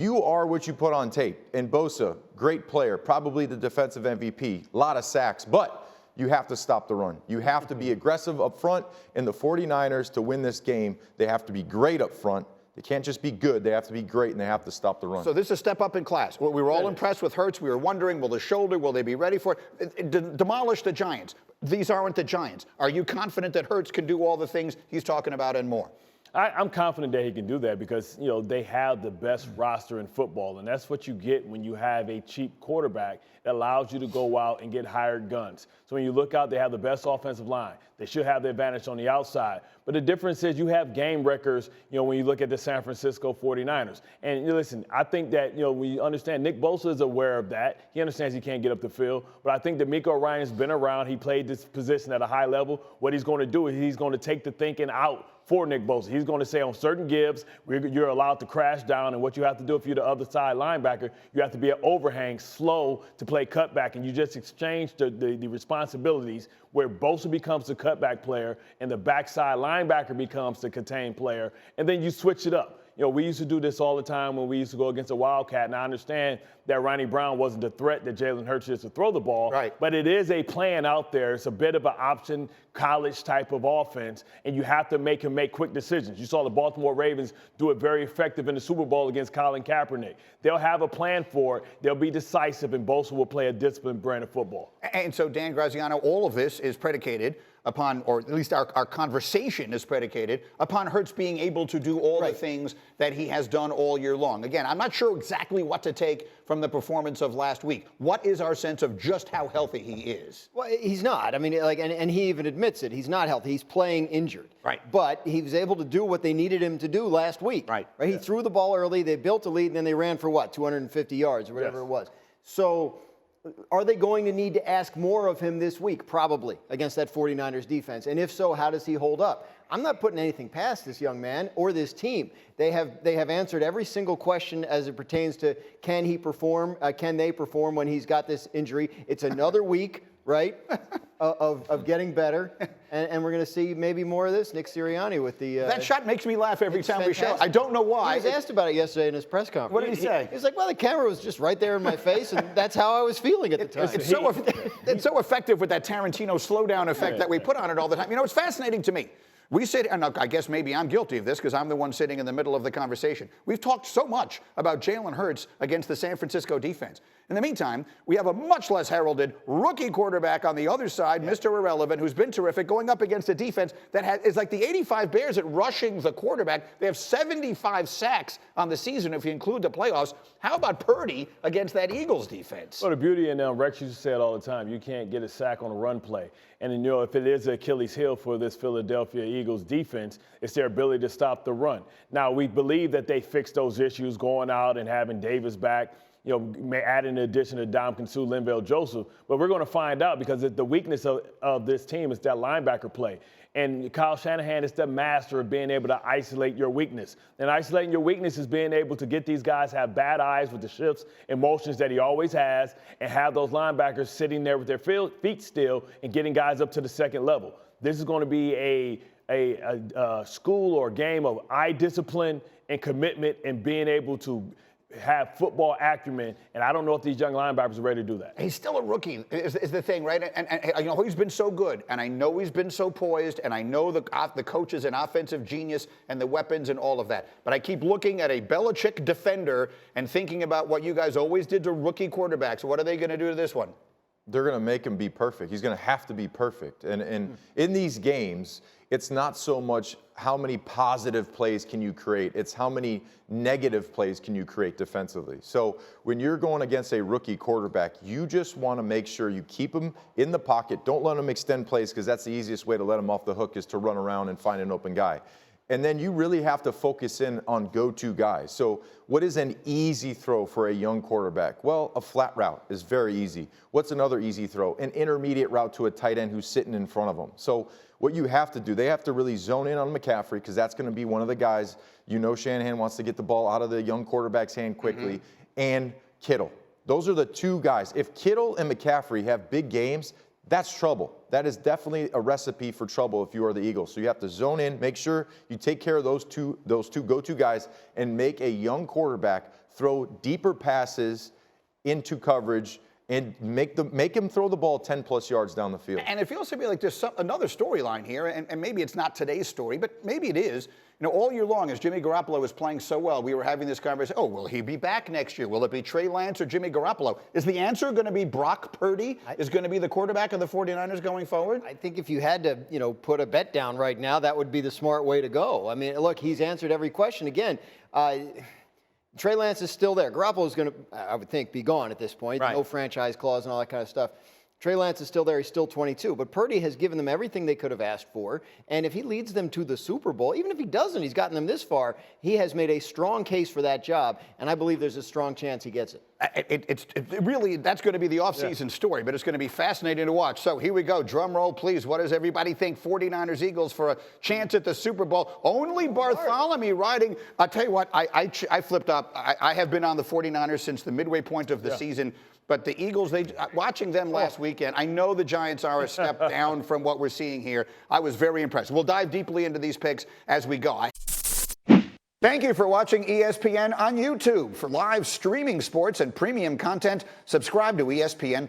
You are what you put on tape. And Bosa, great player, probably the defensive MVP, a lot of sacks, but you have to stop the run. You have to be aggressive up front. And the 49ers, to win this game, they have to be great up front. They can't just be good. They have to be great, and they have to stop the run. So this is a step up in class. We were all impressed with Hurts. We were wondering, will the shoulder, will they be ready for it? Demolish the Giants. These aren't the Giants. Are you confident that Hurts can do all the things he's talking about and more? I'm confident that he can do that because, they have the best roster in football, and that's what you get when you have a cheap quarterback that allows you to go out and get hired guns. So when you look out, they have the best offensive line. They should have the advantage on the outside. But the difference is you have game wreckers, when you look at the San Francisco 49ers. And listen, I think that, we understand Nick Bosa is aware of that. He understands he can't get up the field. But I think that D'Amico Ryan's been around. He played this position at a high level. What he's going to do is he's going to take the thinking out for Nick Bosa. He's going to say on certain gives, you're allowed to crash down, and what you have to do if you're the other side linebacker, you have to be an overhang, slow to play cutback, and you just exchange the responsibilities where Bosa becomes the cutback player and the backside linebacker becomes the contained player, and then you switch it up. We used to do this all the time when we used to go against a Wildcat, and I understand that Ronnie Brown wasn't the threat that Jalen Hurts is to throw the ball, right. But it is a plan out there. It's a bit of an option college type of offense, and you have to make him make quick decisions. You saw the Baltimore Ravens do it very effective in the Super Bowl against Colin Kaepernick. They'll have a plan for it. They'll be decisive, and Bosa will play a disciplined brand of football. And so, Dan Graziano, all of this is predicated upon, or at least our conversation is predicated upon Hurts being able to do all the things that he has done all year long. Again, I'm not sure exactly what to take from the performance of last week. What is our sense of just how healthy he is? Well, he's not. I mean, and he even admits it. He's not healthy. He's playing injured. Right. But he was able to do what they needed him to do last week. Right. He threw the ball early. They built a lead, and then they ran for 250 yards or whatever it was. So are they going to need to ask more of him this week? Probably, against that 49ers defense. And if so, how does he hold up? I'm not putting anything past this young man or this team. They have answered every single question as it pertains to can he perform, can they perform when he's got this injury. It's another week, right, of getting better. And we're going to see maybe more of this. Nick Sirianni with the... that shot makes me laugh every time we show. fantastic. I don't know why. He was asked about it yesterday in his press conference. What did he say? He was like, well, the camera was just right there in my face, and that's how I was feeling at the time. It's so effective with that Tarantino slowdown effect that we put on it all the time. It's fascinating to me. We sit, and I guess maybe I'm guilty of this because I'm the one sitting in the middle of the conversation. We've talked so much about Jalen Hurts against the San Francisco defense. In the meantime, we have a much less heralded rookie quarterback on the other side, Mr. Irrelevant, who's been terrific, going up against a defense that is like the 85 Bears at rushing the quarterback. They have 75 sacks on the season if you include the playoffs. How about Purdy against that Eagles defense? Well, the beauty, and Rex used to say it all the time, you can't get a sack on a run play. And, if it is Achilles heel for this Philadelphia Eagles defense, it's their ability to stop the run. Now, we believe that they fixed those issues going out and having Davis back, may add in addition to Ndamukong Suh, Linval Joseph. But we're going to find out because the weakness of this team is that linebacker play. And Kyle Shanahan is the master of being able to isolate your weakness. And isolating your weakness is being able to get these guys have bad eyes with the shifts and motions that he always has and have those linebackers sitting there with their feet still and getting guys up to the second level. This is going to be a school or game of eye discipline and commitment and being able to have football acumen, and I don't know if these young linebackers are ready to do that. He's still a rookie, is the thing, right? And I know he's been so good, and I know he's been so poised, and I know the coach is an offensive genius and the weapons and all of that. But I keep looking at a Belichick defender and thinking about what you guys always did to rookie quarterbacks. What are they going to do to this one? They're going to make him be perfect. He's going to have to be perfect. And in these games, it's not so much how many positive plays can you create. It's how many negative plays can you create defensively. So when you're going against a rookie quarterback, you just want to make sure you keep him in the pocket. Don't let him extend plays because that's the easiest way to let him off the hook is to run around and find an open guy. And then you really have to focus in on go-to guys. So what is an easy throw for a young quarterback? Well, a flat route is very easy. What's another easy throw? An intermediate route to a tight end who's sitting in front of them. So what you have to do, they have to really zone in on McCaffrey because that's going to be one of the guys. Shanahan wants to get the ball out of the young quarterback's hand quickly. And Kittle. Those are the two guys. If Kittle and McCaffrey have big games, that's trouble. That is definitely a recipe for trouble if you are the Eagles. So you have to zone in, make sure you take care of those two go-to guys, and make a young quarterback throw deeper passes into coverage and make him throw the ball 10+ yards down the field. And it feels to me like there's another storyline here, and maybe it's not today's story, but maybe it is. You know, all year long, as Jimmy Garoppolo was playing so well, we were having this conversation, oh, will he be back next year? Will it be Trey Lance or Jimmy Garoppolo? Is the answer going to be Brock Purdy is going to be the quarterback of the 49ers going forward? I think if you had to, put a bet down right now, that would be the smart way to go. I mean, look, he's answered every question. Again, Trey Lance is still there. Garoppolo is going to, I would think, be gone at this point. Right. No franchise clause and all that kind of stuff. Trey Lance is still there. He's still 22. But Purdy has given them everything they could have asked for. And if he leads them to the Super Bowl, even if he doesn't, he's gotten them this far, he has made a strong case for that job. And I believe there's a strong chance he gets it. It really, that's going to be the offseason story, but it's going to be fascinating to watch. So here we go. Drum roll, please. What does everybody think? 49ers, Eagles for a chance at the Super Bowl. Only Bartholomew riding. I'll tell you what, I flipped up. I have been on the 49ers since the midway point of the season. But the Eagles, watching them last weekend, I know the Giants are a step down from what we're seeing here. I was very impressed. We'll dive deeply into these picks as we go. Thank you for watching ESPN on YouTube. For live streaming sports and premium content, subscribe to ESPN+.